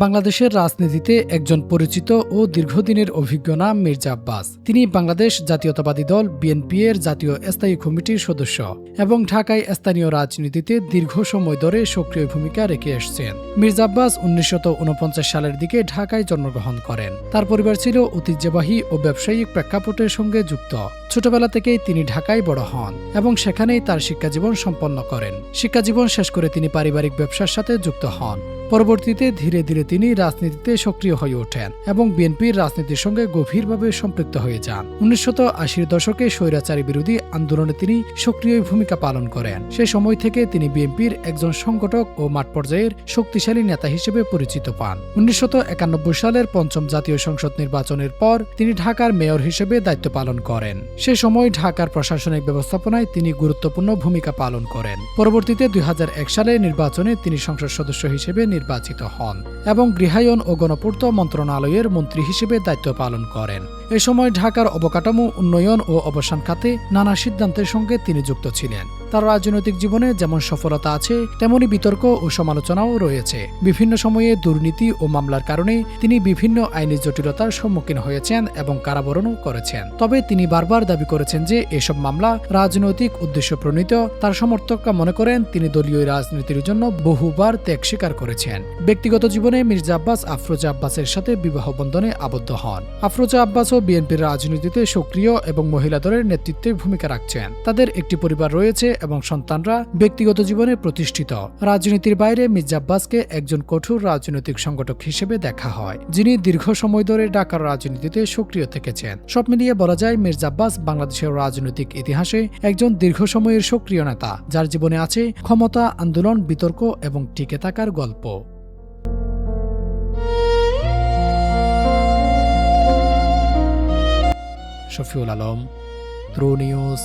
বাংলাদেশের রাজনীতিতে একজন পরিচিত ও দীর্ঘদিনের অভিজ্ঞ নাম মির্জা আব্বাস। তিনি বাংলাদেশ জাতীয়তাবাদী দল বিএনপি এর জাতীয় স্থায়ী কমিটির সদস্য এবং ঢাকায় স্থানীয় রাজনীতিতে দীর্ঘ সময় ধরে সক্রিয় ভূমিকা রেখে এসেছেন। মির্জা আব্বাস 1949 সালের দিকে ঢাকায় জন্মগ্রহণ করেন। তার পরিবার ছিল ঐতিহ্যবাহী ও ব্যবসায়িক প্রেক্ষাপটের সঙ্গে যুক্ত। ছোটবেলা থেকেই তিনি ঢাকায় বড় হন এবং সেখানেই তার শিক্ষাজীবন সম্পন্ন করেন। শিক্ষাজীবন শেষ করে তিনি পারিবারিক ব্যবসার সাথে যুক্ত হন। পরবর্তীতে ধীরে ধীরে তিনি রাজনীতিতে সক্রিয় হয়ে ওঠেন এবং বিএনপির রাজনীতির সঙ্গে গভীরভাবে সম্পৃক্ত হয়ে যান। 1980-র দশকে স্বৈরাচারী বিরোধী আন্দোলনে তিনি সক্রিয় ভূমিকা পালন করেন। সে সময় থেকে তিনি বিএনপির একজন সংগঠক ও মাঠ পর্যায়ের শক্তিশালী নেতা হিসেবে পরিচিত পান। 1991 সালের পঞ্চম জাতীয় সংসদ নির্বাচনের পর তিনি ঢাকার মেয়র হিসেবে দায়িত্ব পালন করেন। সে সময় ঢাকার প্রশাসনিক ব্যবস্থাপনায় তিনি গুরুত্বপূর্ণ ভূমিকা পালন করেন। পরবর্তীতে 2001 সালে নির্বাচনে তিনি সংসদ সদস্য হিসেবে নির্বাচিত হন এবং গৃহায়ন ও গণপূর্ত মন্ত্রণালয়ের মন্ত্রী হিসেবে দায়িত্ব পালন করেন। এ সময় ঢাকার অবকাঠামো উন্নয়ন ও অবসান খাতে নানা সিদ্ধান্তের সঙ্গে তিনি যুক্ত ছিলেন। তার রাজনৈতিক জীবনে যেমন সফলতা আছে, তেমনি বিতর্ক ও সমালোচনাও রয়েছে। বিভিন্ন সময়ে দুর্নীতি ও মামলার কারণে তিনি বিভিন্ন আইনি জটিলতার সম্মুখীন হয়েছেন এবং কারাবরণও করেছেন। তবে তিনি বারবার দাবি করেছেন যে এসব মামলা রাজনৈতিক উদ্দেশ্য প্রণীত। তার সমর্থকরা মনে করেন তিনি দলীয় রাজনীতির জন্য বহুবার ত্যাগ স্বীকার করেছেন। ব্যক্তিগত জীবনে মির্জা আব্বাস আফরোজা আব্বাসের সাথে বিবাহ বন্ধনে আবদ্ধ হন। আফরোজা আব্বাসও বিএনপির রাজনীতিতে সক্রিয় এবং মহিলা দলের নেতৃত্বে ভূমিকা রাখছেন। তাদের একটি পরিবার রয়েছে এবং সন্তানরা ব্যক্তিগত জীবনে প্রতিষ্ঠিত। রাজনীতির বাইরে মির্জা আব্বাসকে একজন কঠোর রাজনৈতিক সংগঠক হিসেবে দেখা হয়, যিনি দীর্ঘ সময় ধরে ঢাকার রাজনীতিতে সক্রিয় থেকেছেন। সব মিলিয়ে বলা যায় মির্জা আব্বাস বাংলাদেশের রাজনৈতিক ইতিহাসে একজন দীর্ঘ সময়ের সক্রিয় নেতা, যার জীবনে আছে ক্ষমতা, আন্দোলন, বিতর্ক এবং টিকে থাকার গল্প। Shafiul Alam, true news.